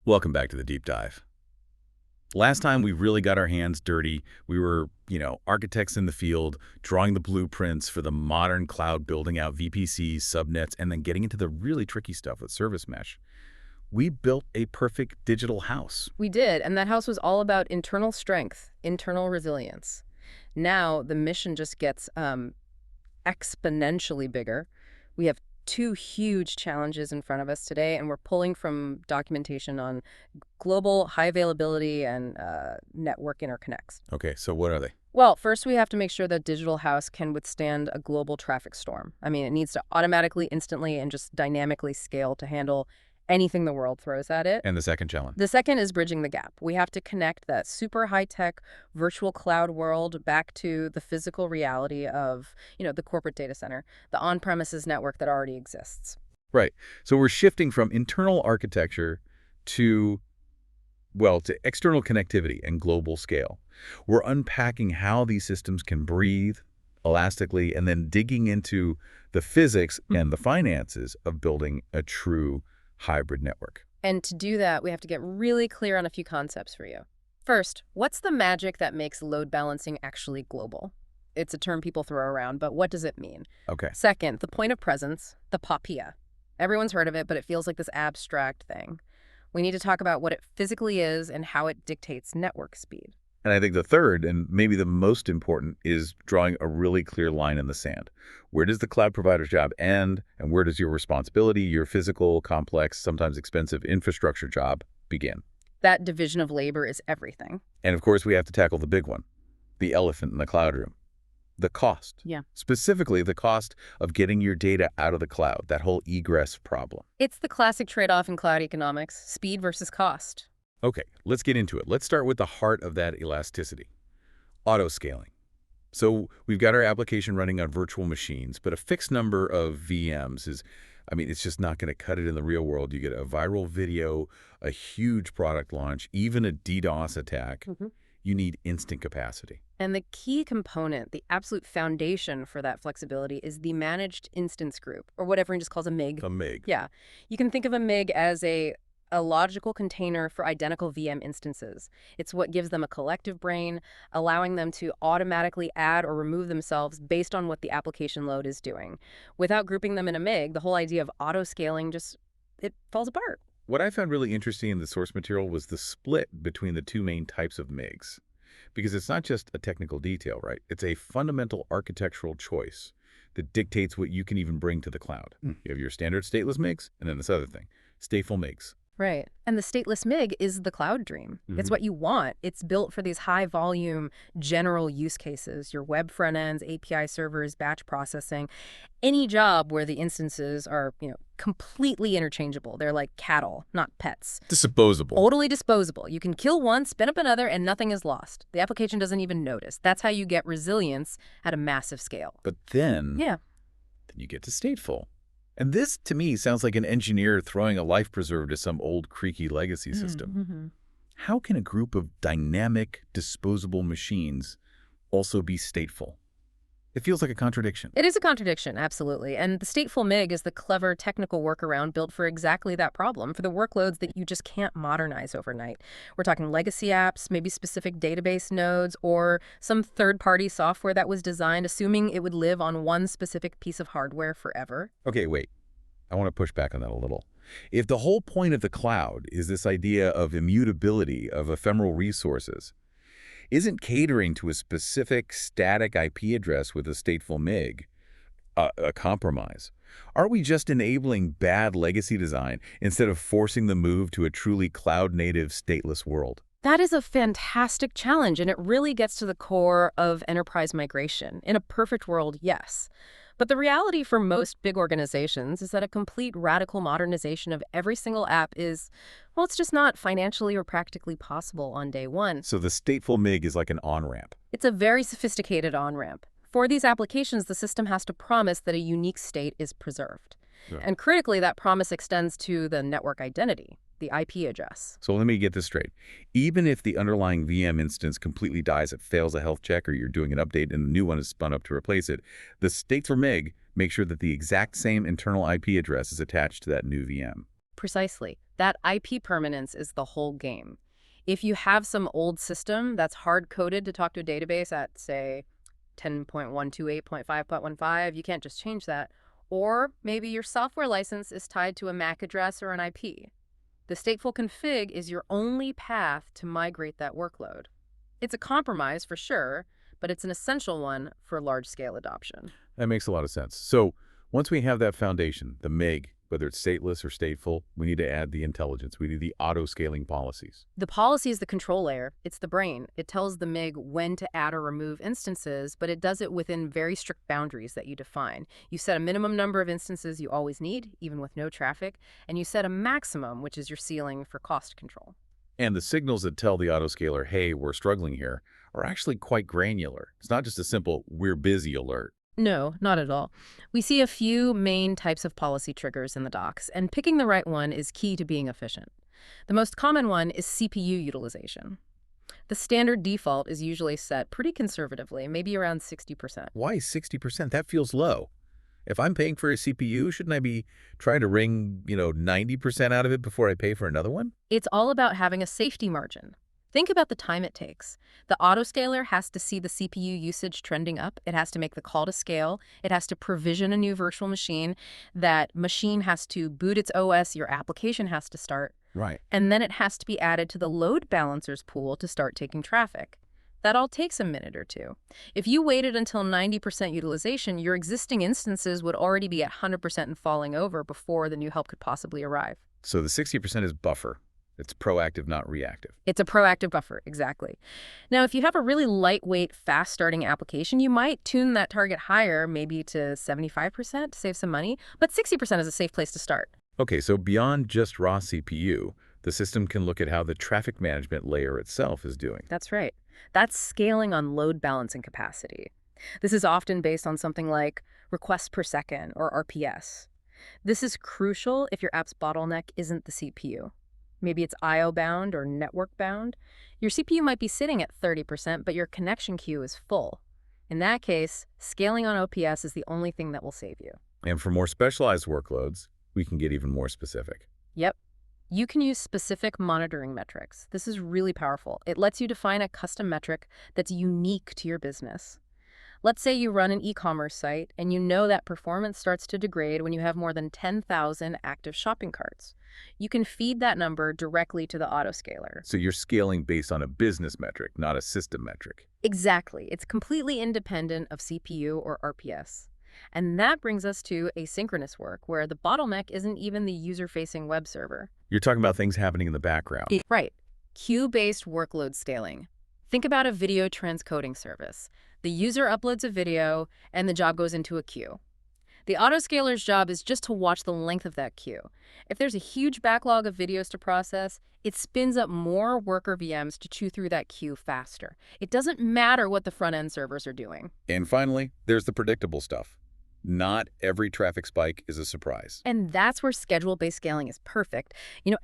Welcome back to the deep dive. Last time we really got our hands dirty. We were, architects in the field, drawing the blueprints for the modern cloud, building out VPCs, subnets, and then getting into the really tricky stuff with service mesh. We built a perfect digital house. We did, and that house was all about internal strength, internal resilience. Now the mission just gets exponentially bigger. We have two huge challenges in front of us today, and we're pulling from documentation on global high availability and network interconnects. Okay, so what are they? Well, first we have to make sure that Digital House can withstand a global traffic storm. I mean, it needs to automatically, instantly, and just dynamically scale to handle anything the world throws at it. And the second challenge? The second is bridging the gap. We have to connect that super high-tech virtual cloud world back to the physical reality of, the corporate data center, the on-premises network that already exists. Right. So we're shifting from internal architecture to external connectivity and global scale. We're unpacking how these systems can breathe elastically and then digging into the physics and the finances of building a true hybrid network. And to do that, we have to get really clear on a few concepts for you. First, what's the magic that makes load balancing actually global? It's a term people throw around, but what does it mean? Okay. Second, the point of presence, the POPIA. Everyone's heard of it, but it feels like this abstract thing. We need to talk about what it physically is and how it dictates network speed. And I think the third, and maybe the most important, is drawing a really clear line in the sand. Where does the cloud provider's job end, and where does your responsibility, your physical, complex, sometimes expensive infrastructure job begin? That division of labor is everything. And of course, we have to tackle the big one, the elephant in the cloud room, the cost. Yeah. Specifically, the cost of getting your data out of the cloud, that whole egress problem. It's the classic trade-off in cloud economics, speed versus cost. Okay, let's get into it. Let's start with the heart of that elasticity, autoscaling. So we've got our application running on virtual machines, but a fixed number of VMs it's just not going to cut it in the real world. You get a viral video, a huge product launch, even a DDoS attack. You need instant capacity. And the key component, the absolute foundation for that flexibility is the managed instance group, or what everyone just calls a MIG. A MIG. Yeah. You can think of a MIG as a logical container for identical VM instances. It's what gives them a collective brain, allowing them to automatically add or remove themselves based on what the application load is doing. Without grouping them in a MIG, the whole idea of auto-scaling it falls apart. What I found really interesting in the source material was the split between the two main types of MIGs. Because it's not just a technical detail, right? It's a fundamental architectural choice that dictates what you can even bring to the cloud. You have your standard stateless MIGs, and then this other thing, stateful MIGs. Right. And the stateless MIG is the cloud dream. It's what you want. It's built for these high-volume general use cases, your web front ends, API servers, batch processing, any job where the instances are, completely interchangeable. They're like cattle, not pets. Disposable. Totally disposable. You can kill one, spin up another, and nothing is lost. The application doesn't even notice. That's how you get resilience at a massive scale. But then you get to stateful. And this, to me, sounds like an engineer throwing a life preserver to some old creaky legacy system. How can a group of dynamic, disposable machines also be stateful? It feels like a contradiction. It is a contradiction, absolutely. And the stateful MIG is the clever technical workaround built for exactly that problem, for the workloads that you just can't modernize overnight. We're talking legacy apps, maybe specific database nodes, or some third-party software that was designed assuming it would live on one specific piece of hardware forever. Okay, wait. I want to push back on that a little. If the whole point of the cloud is this idea of immutability of ephemeral resources, isn't catering to a specific static IP address with a stateful MIG a compromise? Are we just enabling bad legacy design instead of forcing the move to a truly cloud-native, stateless world? That is a fantastic challenge, and it really gets to the core of enterprise migration. In a perfect world, yes. But the reality for most big organizations is that a complete radical modernization of every single app is, it's just not financially or practically possible on day one. So the stateful MIG is like an on-ramp. It's a very sophisticated on-ramp. For these applications, the system has to promise that a unique state is preserved. Yeah. And critically, that promise extends to the network identity, the IP address. So let me get this straight. Even if the underlying VM instance completely dies, it fails a health check, or you're doing an update and the new one is spun up to replace it, the stateful MIG makes sure that the exact same internal IP address is attached to that new VM. Precisely. That IP permanence is the whole game. If you have some old system that's hard-coded to talk to a database at, say, 10.128.5.15, you can't just change that. Or maybe your software license is tied to a MAC address or an IP. The stateful config is your only path to migrate that workload. It's a compromise for sure, but it's an essential one for large-scale adoption. That makes a lot of sense. So once we have that foundation, the MIG, whether it's stateless or stateful, we need to add the intelligence. We need the auto-scaling policies. The policy is the control layer. It's the brain. It tells the MIG when to add or remove instances, but it does it within very strict boundaries that you define. You set a minimum number of instances you always need, even with no traffic, and you set a maximum, which is your ceiling for cost control. And the signals that tell the autoscaler, hey, we're struggling here, are actually quite granular. It's not just a simple, we're busy alert. No, not at all. We see a few main types of policy triggers in the docs, and picking the right one is key to being efficient. The most common one is CPU utilization. The standard default is usually set pretty conservatively, maybe around 60%. Why 60%? That feels low. If I'm paying for a CPU, shouldn't I be trying to wring, 90% out of it before I pay for another one? It's all about having a safety margin. Think about the time it takes. The autoscaler has to see the CPU usage trending up. It has to make the call to scale. It has to provision a new virtual machine. That machine has to boot its OS. Your application has to start. Right. And then it has to be added to the load balancers pool to start taking traffic. That all takes a minute or two. If you waited until 90% utilization, your existing instances would already be at 100% and falling over before the new help could possibly arrive. So the 60% is buffer. It's proactive, not reactive. It's a proactive buffer, exactly. Now, if you have a really lightweight, fast-starting application, you might tune that target higher, maybe to 75% to save some money, but 60% is a safe place to start. Okay, so beyond just raw CPU, the system can look at how the traffic management layer itself is doing. That's right. That's scaling on load balancing capacity. This is often based on something like requests per second or RPS. This is crucial if your app's bottleneck isn't the CPU. Maybe it's I/O bound or network bound. Your CPU might be sitting at 30%, but your connection queue is full. In that case, scaling on OPS is the only thing that will save you. And for more specialized workloads, we can get even more specific. Yep. You can use specific monitoring metrics. This is really powerful. It lets you define a custom metric that's unique to your business. Let's say you run an e-commerce site and you know that performance starts to degrade when you have more than 10,000 active shopping carts. You can feed that number directly to the autoscaler. So you're scaling based on a business metric, not a system metric. Exactly. It's completely independent of CPU or RPS. And that brings us to asynchronous work, where the bottleneck isn't even the user-facing web server. You're talking about things happening in the background. Right. Queue-based workload scaling. Think about a video transcoding service. The user uploads a video, and the job goes into a queue. The autoscaler's job is just to watch the length of that queue. If there's a huge backlog of videos to process, it spins up more worker VMs to chew through that queue faster. It doesn't matter what the front-end servers are doing. And finally, there's the predictable stuff. Not every traffic spike is a surprise. And that's where schedule-based scaling is perfect.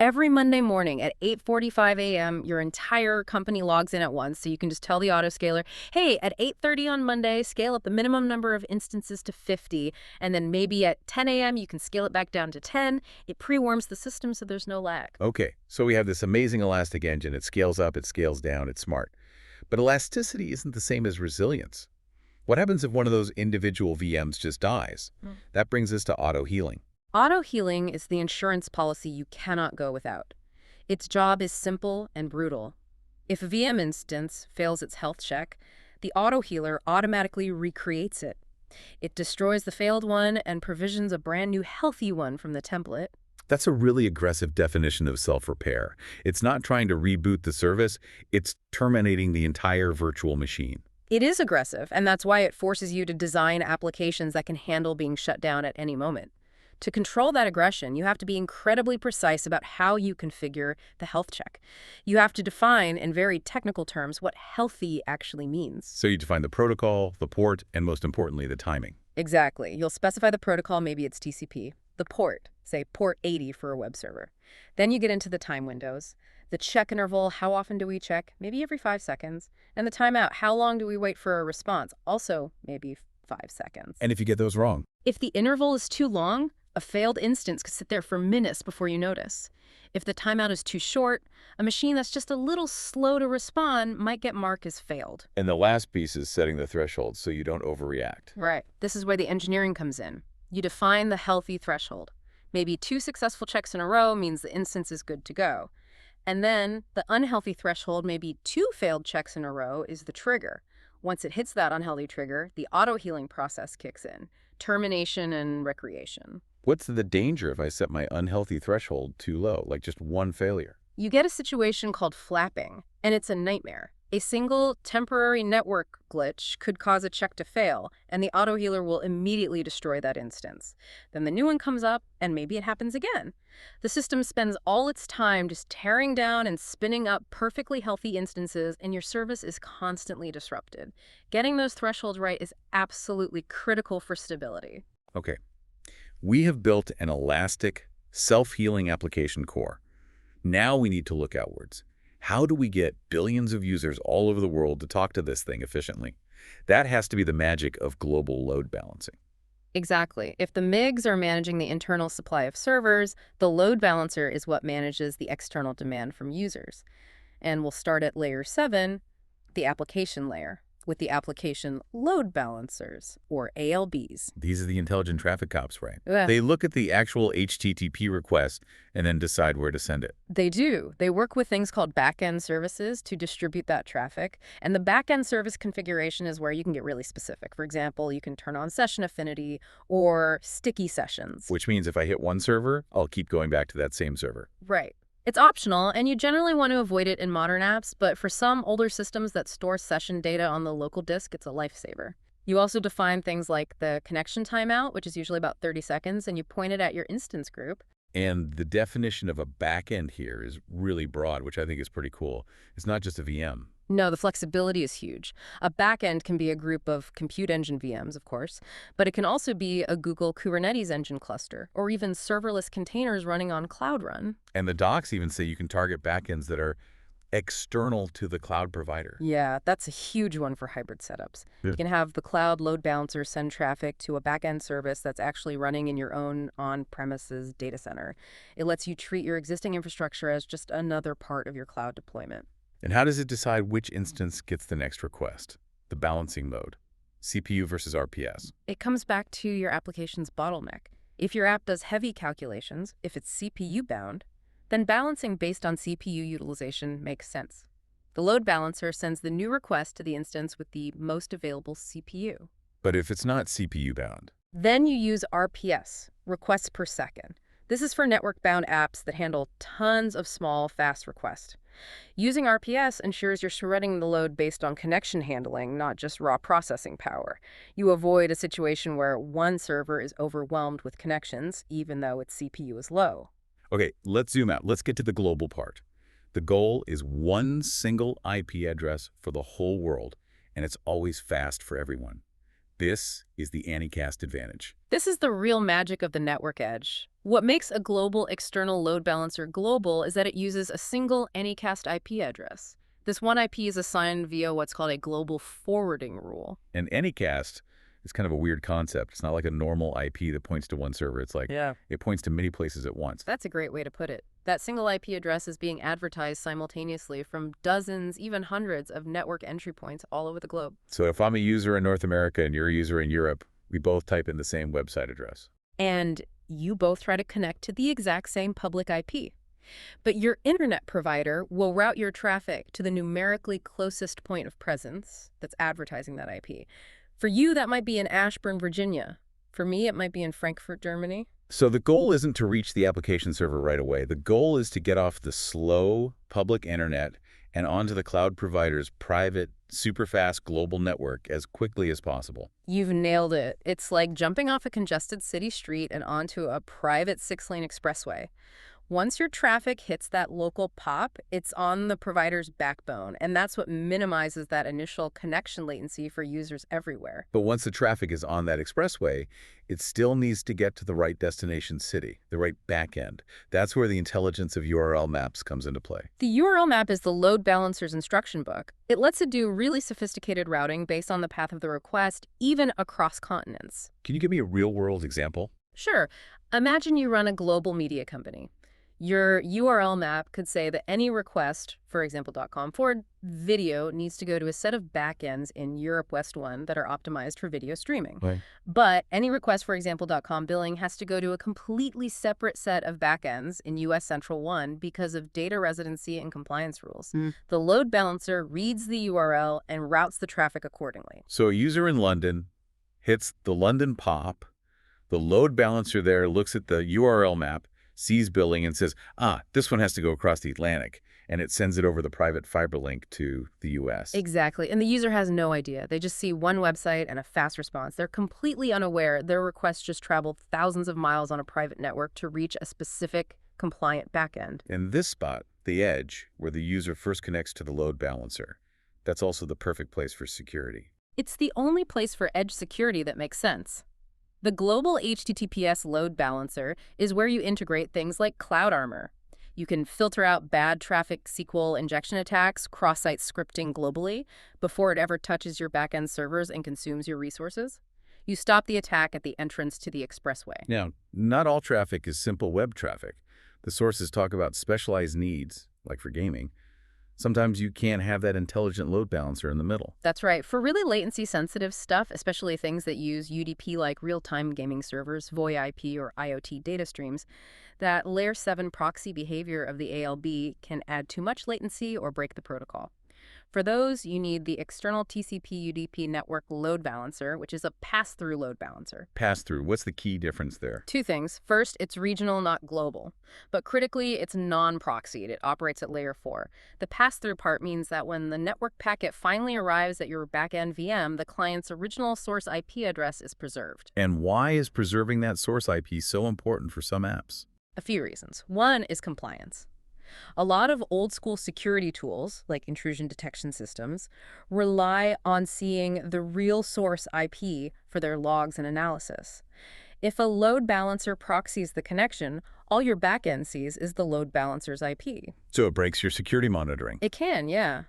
Every Monday morning at 8:45 a.m., your entire company logs in at once, so you can just tell the autoscaler, hey, at 8:30 on Monday, scale up the minimum number of instances to 50, and then maybe at 10 a.m., you can scale it back down to 10. It pre-warms the system so there's no lag. Okay, so we have this amazing elastic engine. It scales up, it scales down, it's smart. But elasticity isn't the same as resilience. What happens if one of those individual VMs just dies? That brings us to auto-healing. Auto-healing is the insurance policy you cannot go without. Its job is simple and brutal. If a VM instance fails its health check, the auto-healer automatically recreates it. It destroys the failed one and provisions a brand new healthy one from the template. That's a really aggressive definition of self-repair. It's not trying to reboot the service, it's terminating the entire virtual machine. It is aggressive, and that's why it forces you to design applications that can handle being shut down at any moment. To control that aggression, you have to be incredibly precise about how you configure the health check. You have to define, in very technical terms, what healthy actually means. So you define the protocol, the port, and most importantly, the timing. Exactly. You'll specify the protocol, maybe it's TCP. The port, say port 80 for a web server. Then you get into the time windows. The check interval, how often do we check? Maybe every 5 seconds. And the timeout, how long do we wait for a response? Also, maybe 5 seconds. And if you get those wrong? If the interval is too long, A failed instance could sit there for minutes before you notice. If the timeout is too short, a machine that's just a little slow to respond might get marked as failed. And the last piece is setting the threshold so you don't overreact. Right. This is where the engineering comes in. You define the healthy threshold. Maybe 2 successful checks in a row means the instance is good to go. And then the unhealthy threshold, maybe 2 failed checks in a row, is the trigger. Once it hits that unhealthy trigger, the auto-healing process kicks in. Termination and recreation. What's the danger if I set my unhealthy threshold too low, like just one failure? You get a situation called flapping, and it's a nightmare. A single temporary network glitch could cause a check to fail, and the auto-healer will immediately destroy that instance. Then the new one comes up, and maybe it happens again. The system spends all its time just tearing down and spinning up perfectly healthy instances, and your service is constantly disrupted. Getting those thresholds right is absolutely critical for stability. Okay. We have built an elastic, self-healing application core. Now we need to look outwards. How do we get billions of users all over the world to talk to this thing efficiently? That has to be the magic of global load balancing. Exactly. If the MIGs are managing the internal supply of servers, the load balancer is what manages the external demand from users. And we'll start at layer 7, the application layer, with the application load balancers, or ALBs. These are the intelligent traffic cops, right? Yeah. They look at the actual HTTP request and then decide where to send it. They do. They work with things called back-end services to distribute that traffic. And the back-end service configuration is where you can get really specific. For example, you can turn on session affinity or sticky sessions. Which means if I hit one server, I'll keep going back to that same server. Right. It's optional, and you generally want to avoid it in modern apps, but for some older systems that store session data on the local disk, it's a lifesaver. You also define things like the connection timeout, which is usually about 30 seconds, and you point it at your instance group. And the definition of a backend here is really broad, which I think is pretty cool. It's not just a VM. No, the flexibility is huge. A backend can be a group of compute engine VMs, of course, but it can also be a Google Kubernetes engine cluster, or even serverless containers running on Cloud Run. And the docs even say you can target backends that are external to the cloud provider. Yeah, that's a huge one for hybrid setups. Yeah. You can have the cloud load balancer send traffic to a backend service that's actually running in your own on-premises data center. It lets you treat your existing infrastructure as just another part of your cloud deployment. And how does it decide which instance gets the next request? The balancing mode, CPU versus RPS. It comes back to your application's bottleneck. If your app does heavy calculations, if it's CPU bound, then balancing based on CPU utilization makes sense. The load balancer sends the new request to the instance with the most available CPU. But if it's not CPU bound? Then you use RPS, requests per second. This is for network-bound apps that handle tons of small, fast requests. Using RPS ensures you're spreading the load based on connection handling, not just raw processing power. You avoid a situation where one server is overwhelmed with connections, even though its CPU is low. Okay, let's zoom out. Let's get to the global part. The goal is one single IP address for the whole world, and it's always fast for everyone. This is the Anycast advantage. This is the real magic of the network edge. What makes a global external load balancer global is that it uses a single Anycast IP address. This one IP is assigned via what's called a global forwarding rule. And Anycast is kind of a weird concept. It's not like a normal IP that points to one server. It's like it points to many places at once. That's a great way to put it. That single IP address is being advertised simultaneously from dozens, even hundreds of network entry points all over the globe. So if I'm a user in North America and you're a user in Europe, we both type in the same website address. And you both try to connect to the exact same public IP. But your internet provider will route your traffic to the numerically closest point of presence that's advertising that IP. For you, that might be in Ashburn, Virginia. For me, it might be in Frankfurt, Germany. So the goal isn't to reach the application server right away. The goal is to get off the slow public internet and onto the cloud provider's private, super fast global network as quickly as possible. You've nailed it. It's like jumping off a congested city street and onto a private 6-lane expressway. Once your traffic hits that local POP, it's on the provider's backbone, and that's what minimizes that initial connection latency for users everywhere. But once the traffic is on that expressway, it still needs to get to the right destination city, the right backend. That's where the intelligence of URL maps comes into play. The URL map is the load balancer's instruction book. It lets it do really sophisticated routing based on the path of the request, even across continents. Can you give me a real-world example? Sure. Imagine you run a global media company. Your URL map could say that any request, for example, .com forward video, needs to go to a set of backends in Europe West 1 that are optimized for video streaming. Right. But any request, for example, .com billing, has to go to a completely separate set of backends in US Central 1 because of data residency and compliance rules. The load balancer reads the URL and routes the traffic accordingly. So a user in London hits the London POP. The load balancer there looks at the URL map, sees billing, and says, this one has to go across the Atlantic, and it sends it over the private fiber link to the US. Exactly. And the user has no idea. They just see one website and a fast response. They're completely unaware their request just traveled thousands of miles on a private network to reach a specific compliant backend. In this spot, the edge, where the user first connects to the load balancer, that's also the perfect place for security. It's the only place for edge security that makes sense. The global HTTPS load balancer is where you integrate things like Cloud Armor. You can filter out bad traffic SQL injection attacks, cross-site scripting globally, before it ever touches your backend servers and consumes your resources. You stop the attack at the entrance to the expressway. Now, not all traffic is simple web traffic. The sources talk about specialized needs, like for gaming. Sometimes you can't have that intelligent load balancer in the middle. That's right. For really latency-sensitive stuff, especially things that use UDP like real-time gaming servers, VoIP, or IoT data streams, that Layer 7 proxy behavior of the ALB can add too much latency or break the protocol. For those, you need the external TCP UDP network load balancer, which is a pass-through load balancer. Pass-through, what's the key difference there? Two things. First, it's regional, not global. But critically, it's non-proxied. It operates at layer 4. The pass-through part means that when the network packet finally arrives at your backend VM, the client's original source IP address is preserved. And why is preserving that source IP so important for some apps? A few reasons. One is compliance. A lot of old-school security tools, like intrusion detection systems, rely on seeing the real source IP for their logs and analysis. If a load balancer proxies the connection, all your backend sees is the load balancer's IP. So it breaks your security monitoring. It can, yeah.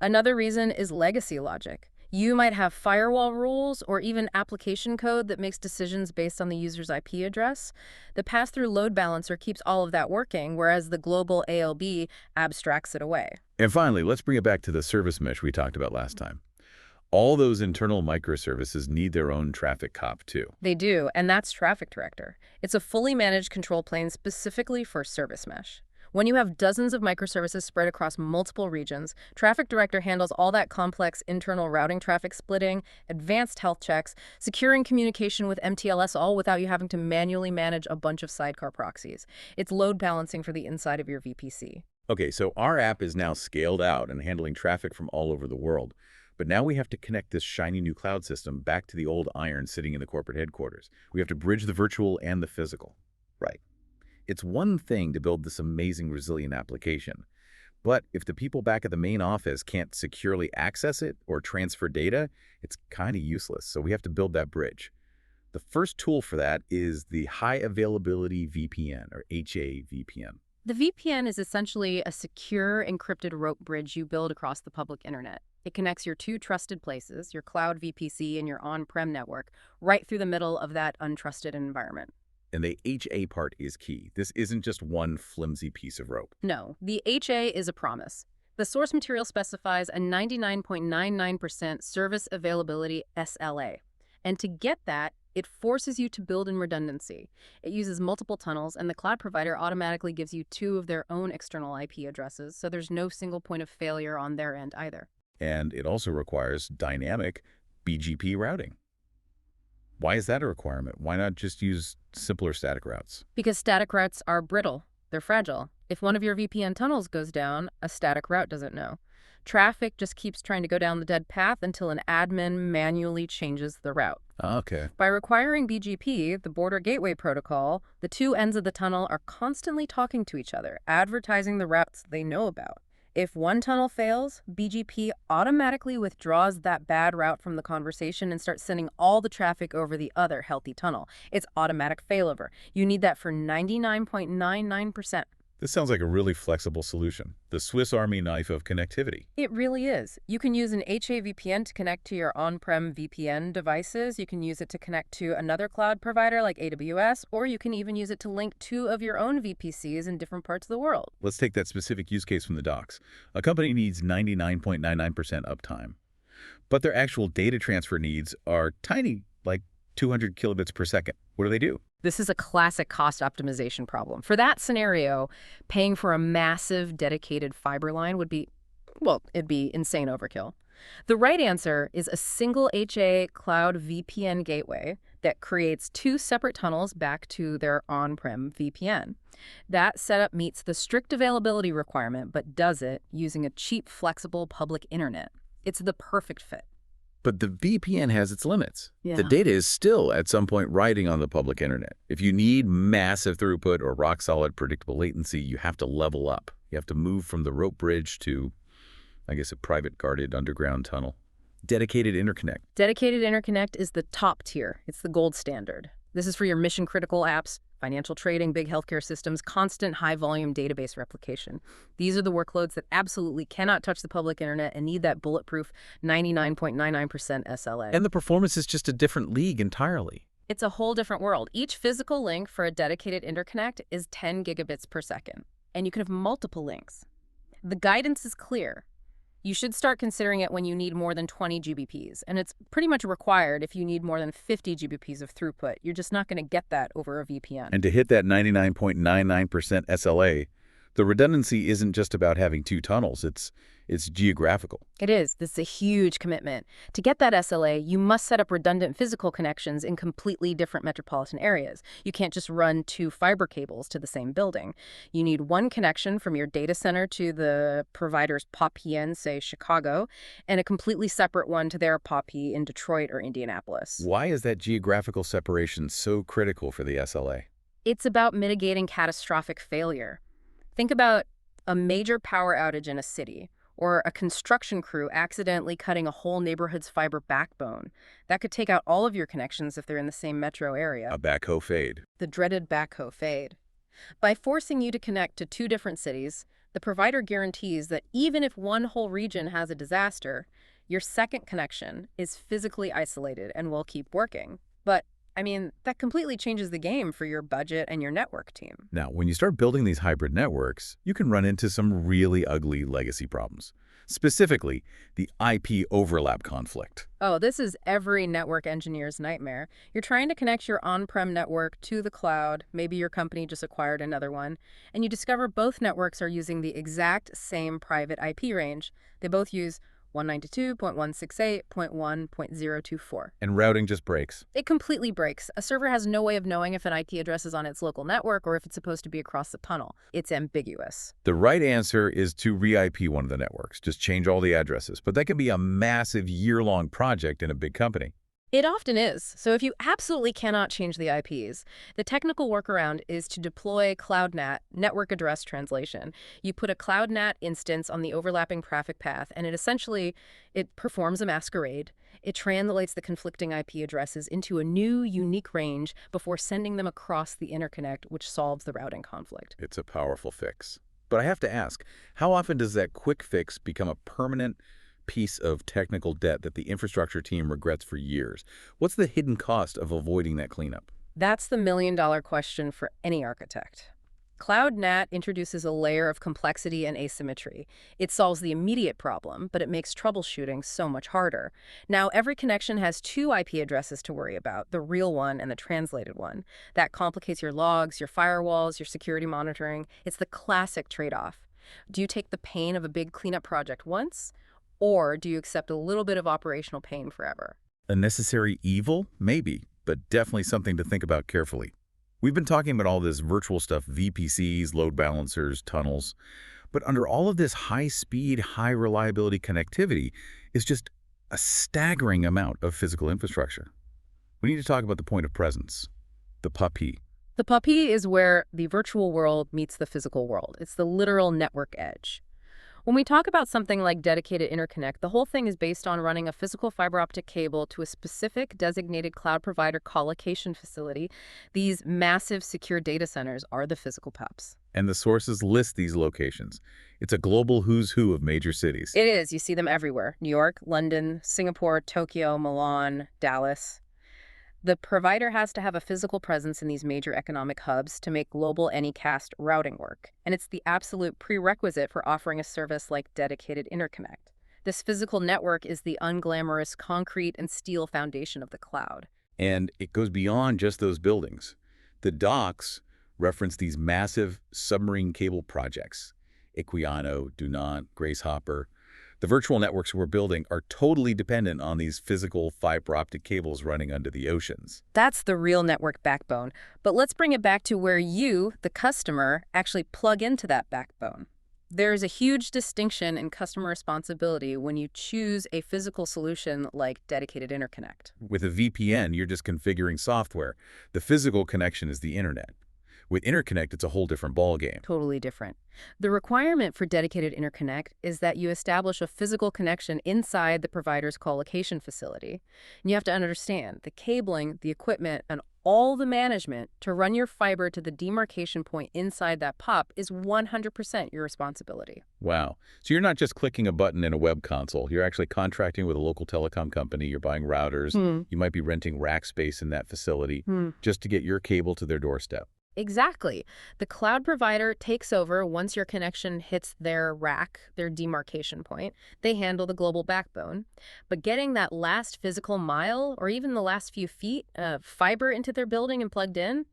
Another reason is legacy logic. You might have firewall rules or even application code that makes decisions based on the user's IP address. The pass-through load balancer keeps all of that working, whereas the global ALB abstracts it away. And finally, let's bring it back to the service mesh we talked about last time. All those internal microservices need their own traffic cop too. They do, and that's Traffic Director. It's a fully managed control plane specifically for service mesh. When you have dozens of microservices spread across multiple regions, Traffic Director handles all that complex internal routing traffic splitting, advanced health checks, securing communication with MTLS, all without you having to manually manage a bunch of sidecar proxies. It's load balancing for the inside of your VPC. Okay, so our app is now scaled out and handling traffic from all over the world. But now we have to connect this shiny new cloud system back to the old iron sitting in the corporate headquarters. We have to bridge the virtual and the physical. Right. It's one thing to build this amazing resilient application, but if the people back at the main office can't securely access it or transfer data, it's kind of useless, so we have to build that bridge. The first tool for that is the High Availability VPN, or HA VPN. The VPN is essentially a secure, encrypted rope bridge you build across the public internet. It connects your two trusted places, your Cloud VPC and your on-prem network, right through the middle of that untrusted environment. And the HA part is key. This isn't just one flimsy piece of rope. No, the HA is a promise. The source material specifies a 99.99% service availability SLA. And to get that, it forces you to build in redundancy. It uses multiple tunnels, and the cloud provider automatically gives you two of their own external IP addresses, so there's no single point of failure on their end either. And it also requires dynamic BGP routing. Why is that a requirement? Why not just use simpler static routes? Because static routes are brittle. They're fragile. If one of your VPN tunnels goes down, a static route doesn't know. Traffic just keeps trying to go down the dead path until an admin manually changes the route. Okay. By requiring BGP, the Border Gateway Protocol, the two ends of the tunnel are constantly talking to each other, advertising the routes they know about. If one tunnel fails, BGP automatically withdraws that bad route from the conversation and starts sending all the traffic over the other healthy tunnel. It's automatic failover. You need that for 99.99%. This sounds like a really flexible solution. The Swiss Army knife of connectivity. It really is. You can use an HA VPN to connect to your on-prem VPN devices. You can use it to connect to another cloud provider like AWS, or you can even use it to link two of your own VPCs in different parts of the world. Let's take that specific use case from the docs. A company needs 99.99% uptime, but their actual data transfer needs are tiny, like 200 kilobits per second. What do? This is a classic cost optimization problem. For that scenario, paying for a massive dedicated fiber line would be, well, it'd be insane overkill. The right answer is a single HA cloud VPN gateway that creates two separate tunnels back to their on-prem VPN. That setup meets the strict availability requirement, but does it using a cheap, flexible public internet. It's the perfect fit. But the VPN has its limits. Yeah. The data is still, at some point, riding on the public internet. If you need massive throughput or rock-solid predictable latency, you have to level up. You have to move from the rope bridge to, I guess, a private guarded underground tunnel. Dedicated interconnect. Dedicated interconnect is the top tier. It's the gold standard. This is for your mission-critical apps, financial trading, big healthcare systems, constant high-volume database replication. These are the workloads that absolutely cannot touch the public internet and need that bulletproof 99.99% SLA. And the performance is just a different league entirely. It's a whole different world. Each physical link for a dedicated interconnect is 10 gigabits per second, and you can have multiple links. The guidance is clear. You should start considering it when you need more than 20 GBPs, and it's pretty much required if you need more than 50 GBPs of throughput. You're just not going to get that over a VPN. And to hit that 99.99% SLA, the redundancy isn't just about having two tunnels, it's geographical. It is. This is a huge commitment. To get that SLA, you must set up redundant physical connections in completely different metropolitan areas. You can't just run two fiber cables to the same building. You need one connection from your data center to the provider's POP in, say, Chicago, and a completely separate one to their POP in Detroit or Indianapolis. Why is that geographical separation so critical for the SLA? It's about mitigating catastrophic failure. Think about a major power outage in a city, or a construction crew accidentally cutting a whole neighborhood's fiber backbone. That could take out all of your connections if they're in the same metro area. A backhoe fade. The dreaded backhoe fade. By forcing you to connect to two different cities, the provider guarantees that even if one whole region has a disaster, your second connection is physically isolated and will keep working. But that completely changes the game for your budget and your network team. Now, when you start building these hybrid networks, you can run into some really ugly legacy problems. Specifically, the IP overlap conflict. Oh, this is every network engineer's nightmare. You're trying to connect your on-prem network to the cloud. Maybe your company just acquired another one. And you discover both networks are using the exact same private IP range. They both use 192.168.1.024. And routing just breaks. It completely breaks. A server has no way of knowing if an IP address is on its local network or if it's supposed to be across the tunnel. It's ambiguous. The right answer is to re-IP one of the networks. Just change all the addresses. But that can be a massive year-long project in a big company. It often is. So if you absolutely cannot change the IPs, the technical workaround is to deploy Cloud NAT, network address translation. You put a Cloud NAT instance on the overlapping traffic path, and it performs a masquerade. It translates the conflicting IP addresses into a new, unique range before sending them across the interconnect, which solves the routing conflict. It's a powerful fix. But I have to ask, how often does that quick fix become a permanent piece of technical debt that the infrastructure team regrets for years? What's the hidden cost of avoiding that cleanup? That's the million-dollar question for any architect. Cloud NAT introduces a layer of complexity and asymmetry. It solves the immediate problem, but it makes troubleshooting so much harder. Now, every connection has two IP addresses to worry about, the real one and the translated one. That complicates your logs, your firewalls, your security monitoring. It's the classic trade-off. Do you take the pain of a big cleanup project once? Or do you accept a little bit of operational pain forever? A necessary evil? Maybe, but definitely something to think about carefully. We've been talking about all this virtual stuff, VPCs, load balancers, tunnels, but under all of this high-speed, high-reliability connectivity is just a staggering amount of physical infrastructure. We need to talk about the point of presence, the PUP. The PUP is where the virtual world meets the physical world. It's the literal network edge. When we talk about something like dedicated interconnect, the whole thing is based on running a physical fiber optic cable to a specific designated cloud provider colocation facility. These massive secure data centers are the physical PUPs. And the sources list these locations. It's a global who's who of major cities. It is. You see them everywhere. New York, London, Singapore, Tokyo, Milan, Dallas. The provider has to have a physical presence in these major economic hubs to make global anycast routing work. And it's the absolute prerequisite for offering a service like dedicated interconnect. This physical network is the unglamorous concrete and steel foundation of the cloud. And it goes beyond just those buildings. The docks reference these massive submarine cable projects. Equiano, Dunant, Grace Hopper. The virtual networks we're building are totally dependent on these physical fiber optic cables running under the oceans. That's the real network backbone. But let's bring it back to where you, the customer, actually plug into that backbone. There's a huge distinction in customer responsibility when you choose a physical solution like dedicated interconnect. With a VPN, you're just configuring software. The physical connection is the internet. With interconnect, it's a whole different ballgame. Totally different. The requirement for dedicated interconnect is that you establish a physical connection inside the provider's colocation facility. And you have to understand the cabling, the equipment, and all the management to run your fiber to the demarcation point inside that POP is 100% your responsibility. Wow. So you're not just clicking a button in a web console. You're actually contracting with a local telecom company. You're buying routers. You might be renting rack space in that facility just to get your cable to their doorstep. Exactly. The cloud provider takes over once your connection hits their rack, their demarcation point. They handle the global backbone. But getting that last physical mile or even the last few feet of fiber into their building and plugged in,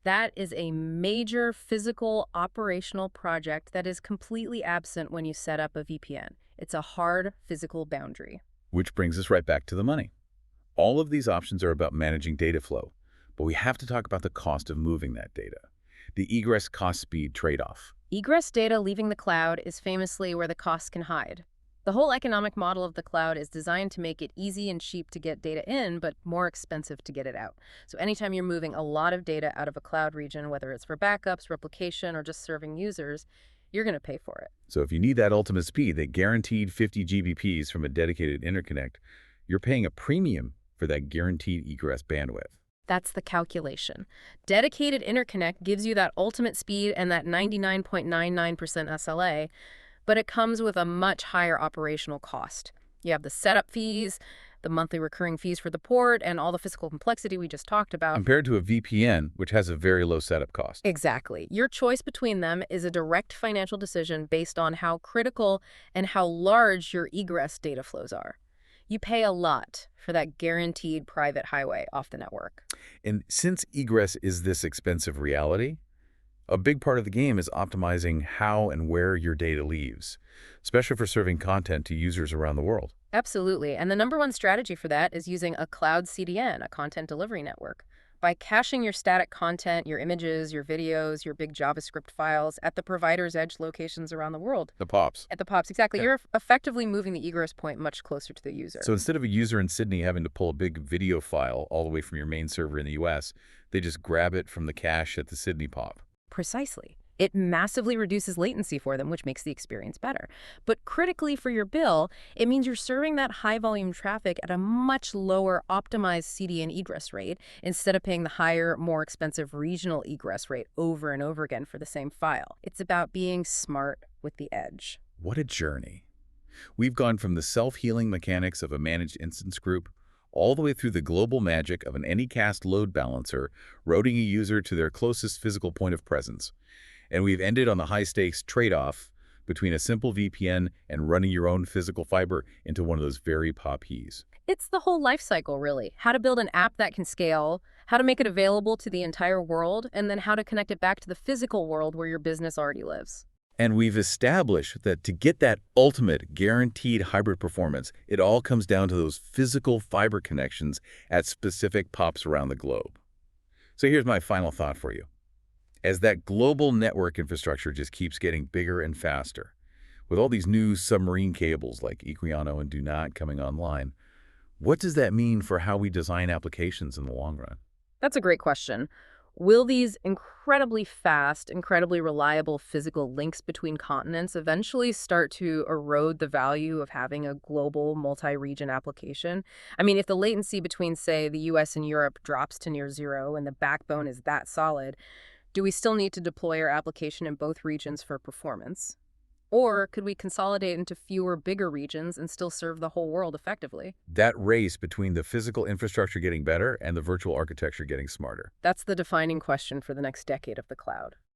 that is a major physical operational project that is completely absent when you set up a VPN. It's a hard physical boundary. Which brings us right back to the money. All of these options are about managing data flow. But we have to talk about the cost of moving that data, the egress cost-speed trade-off. Egress data leaving the cloud is famously where the costs can hide. The whole economic model of the cloud is designed to make it easy and cheap to get data in, but more expensive to get it out. So anytime you're moving a lot of data out of a cloud region, whether it's for backups, replication, or just serving users, you're going to pay for it. So if you need that ultimate speed, that guaranteed 50 Gbps from a dedicated interconnect, you're paying a premium for that guaranteed egress bandwidth. That's the calculation. Dedicated interconnect gives you that ultimate speed and that 99.99% SLA, but it comes with a much higher operational cost. You have the setup fees, the monthly recurring fees for the port, and all the physical complexity we just talked about. Compared to a VPN, which has a very low setup cost. Exactly. Your choice between them is a direct financial decision based on how critical and how large your egress data flows are. You pay a lot for that guaranteed private highway off the network. And since egress is this expensive reality, a big part of the game is optimizing how and where your data leaves, especially for serving content to users around the world. Absolutely. And the number one strategy for that is using a cloud CDN, a content delivery network. By caching your static content, your images, your videos, your big JavaScript files at the provider's edge locations around the world. The POPs. At the POPs, exactly. Yeah. You're effectively moving the egress point much closer to the user. So instead of a user in Sydney having to pull a big video file all the way from your main server in the US, they just grab it from the cache at the Sydney POP. Precisely. It massively reduces latency for them, which makes the experience better. But critically for your bill, it means you're serving that high-volume traffic at a much lower optimized CDN egress rate instead of paying the higher, more expensive regional egress rate over and over again for the same file. It's about being smart with the edge. What a journey. We've gone from the self-healing mechanics of a managed instance group all the way through the global magic of an Anycast load balancer routing a user to their closest physical point of presence. And we've ended on the high-stakes trade-off between a simple VPN and running your own physical fiber into one of those very POPs. It's the whole life cycle, really. How to build an app that can scale, how to make it available to the entire world, and then how to connect it back to the physical world where your business already lives. And we've established that to get that ultimate guaranteed hybrid performance, it all comes down to those physical fiber connections at specific POPs around the globe. So here's my final thought for you. As that global network infrastructure just keeps getting bigger and faster, with all these new submarine cables like Equiano and Dunant coming online, what does that mean for how we design applications in the long run? That's a great question. Will these incredibly fast, incredibly reliable physical links between continents eventually start to erode the value of having a global multi-region application? I mean, if the latency between, say, the US and Europe drops to near zero and the backbone is that solid, Do we still need to deploy our application in both regions for performance? Or could we consolidate into fewer, bigger regions and still serve the whole world effectively? That race between the physical infrastructure getting better and the virtual architecture getting smarter. That's the defining question for the next decade of the cloud.